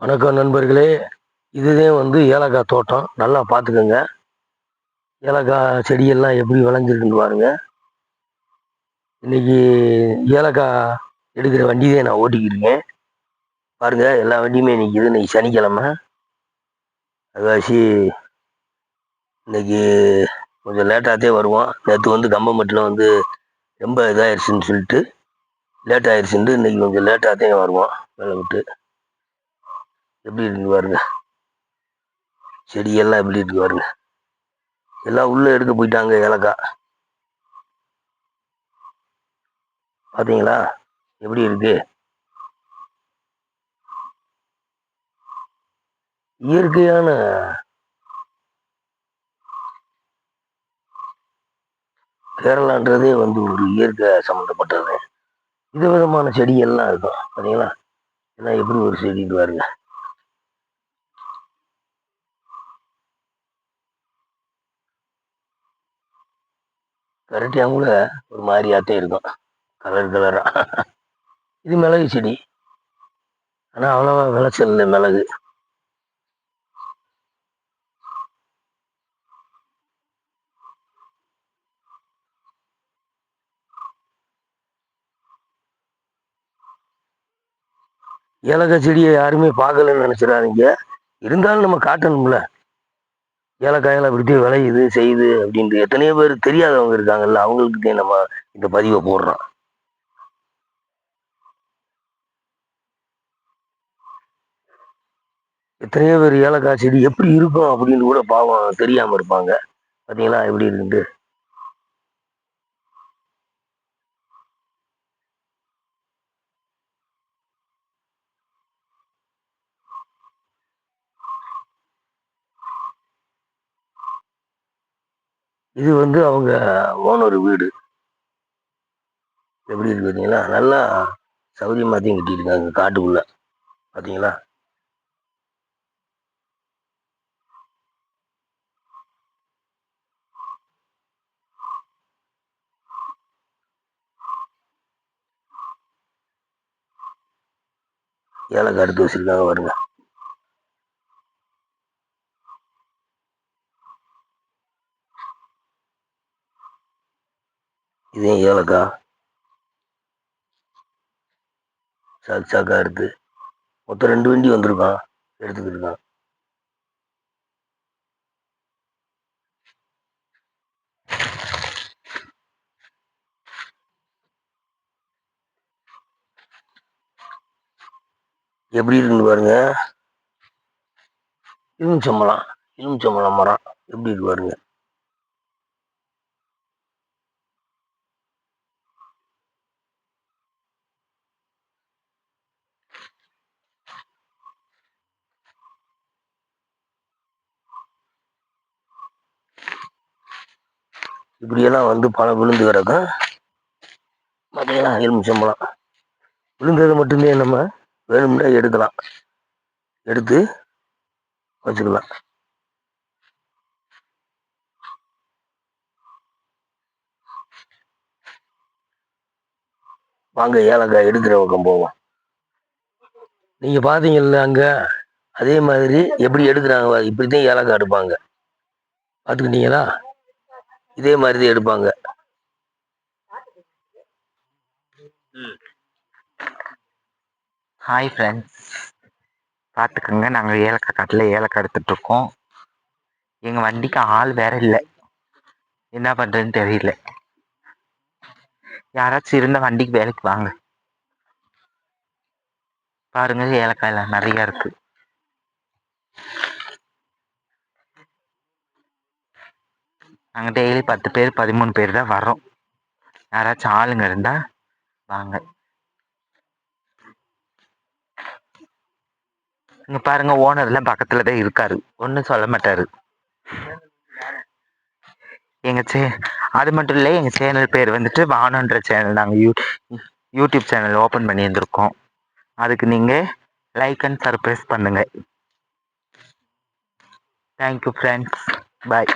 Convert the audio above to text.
வணக்கம் நண்பர்களே. இதுதான் ஏலக்காய் தோட்டம். நல்லா பார்த்துக்கோங்க. ஏலக்காய் செடியெல்லாம் எப்படி விளைஞ்சிருக்குன்னு பாருங்க. இன்னைக்கு ஏலக்காய் எடுக்கிற வண்டி தான் நான் ஓட்டிக்கிருக்கேன். பாருங்க, எல்லா வண்டியுமே நிற்கிது. இன்னைக்கு சனிக்கிழமை. அதுவாசி இன்னைக்கு கொஞ்சம் லேட்டாகத்தே வருவோம். நேற்று கம்பம்பட்டில் ரொம்ப இதாகிடுச்சுன்னு சொல்லிட்டு லேட் ஆயிடுச்சுன்ட்டு இன்னைக்கு கொஞ்சம் லேட்டாகத்தே வருவோம். வேலை விட்டு எப்படி இருக்குன்னு பாருங்க. செடியெல்லாம் எப்படி இருக்கு பாருங்க. எல்லாம் உள்ளே எடுக்க போயிட்டாங்க ஏலக்காய். பார்த்தீங்களா எப்படி இருக்கு? இயற்கையான கேரளான்றதே ஒரு இயற்கை சம்மந்தப்பட்டது. விதவிதமான செடியெல்லாம் இருக்கும். பார்த்தீங்களா எல்லாம் எப்படி ஒரு செடின்னு பாருங்க. கரெக்டாக கூட ஒரு மாதிரியாத்தே இருக்கும், கலர் கலரா. இது மிளகு செடி. ஆனால் அவ்வளோவா விளைச்சல் இல்லை மிளகு. ஏலக்காய் செடியை யாருமே பார்க்கலன்னு நினச்சிடாதீங்க. இருந்தாலும் நம்ம காட்டணும்ல, ஏலக்காயெல்லாம் இப்படி விளையுது செய்யுது அப்படின்ட்டு. எத்தனையோ பேர் தெரியாதவங்க இருக்காங்கல்ல, அவங்களுக்கு நம்ம இந்த பதிவை போடுறோம். எத்தனையோ பேர் ஏலக்காய் செடி எப்படி இருக்கும் அப்படின்னு கூட பாவம் தெரியாம இருப்பாங்க. பார்த்தீங்களா எப்படி இருக்குன்ட்டு. இது அவங்க ஓனர் வீடு. எப்படி இருக்கு பார்த்தீங்களா? நல்லா சௌரியமாத்தையும் கட்டியிருக்காங்க காட்டுக்குள்ள. பார்த்தீங்களா? ஏலக்காய் எடுத்து வச்சிருக்காங்க பாருங்க. இதே ஏலக்காய் சாக்கு சாக்கா இருக்கு. மொத்தம் 2 வண்டி வந்திருக்கான், எடுத்துக்கிட்டு இருக்கான். எப்படி இருக்குன்னு பாருங்க. எலுமிச்சம்பழம் மரம் எப்படி இருக்கு பாருங்க. இப்படியெல்லாம் பழம் விழுந்து கிடக்கும். பார்த்தீங்களா? எலுமிச்சம்பழம் விழுந்ததை மட்டும்தான் நம்ம வேணும்னா எடுக்கலாம், எடுத்து வச்சுக்கலாம். வாங்க ஏலக்காய் எடுக்கிற பக்கம் போவோம். நீங்க பாத்தீங்கல்ல அங்க, அதே மாதிரி எப்படி எடுக்கிறாங்க, இப்படித்தான் ஏலக்காய் எடுப்பாங்க. பார்த்துக்கிட்டீங்களா? இதே மாதிரி தான் எடுப்பாங்க. ஹாய் ஃப்ரெண்ட்ஸ், பார்த்துக்குங்க. நாங்கள் ஏலக்காய் காட்டில் ஏலக்காய் எடுத்துட்ருக்கோம். எங்கள் வண்டிக்கு ஆள் வேற இல்லை, என்ன பண்ணுறதுன்னு தெரியல. யாராச்சும் இருந்த வண்டிக்கு வேலைக்கு வாங்க. பாருங்க, ஏலக்காயெல்லாம் நிறையா இருக்கு. நாங்கள் டெய்லி 10 பேர் 13 பேர் தான் வர்றோம். யாராச்சும் ஆளுங்க இருந்தா வாங்க. இங்க பாருங்க, ஓனர்லாம் பக்கத்துல தான் இருக்காரு, ஒன்றும் சொல்ல மாட்டாரு. அது மட்டும் இல்லை, எங்கள் சேனல் பேர் வானன்ற சேனல். நாங்கள் யூடியூப் சேனல் ஓப்பன் பண்ணியிருந்திருக்கோம். அதுக்கு நீங்கள் லைக் அண்ட் சர்ப்ரைஸ் பண்ணுங்க. தேங்க்யூ ஃப்ரெண்ட்ஸ், பாய்.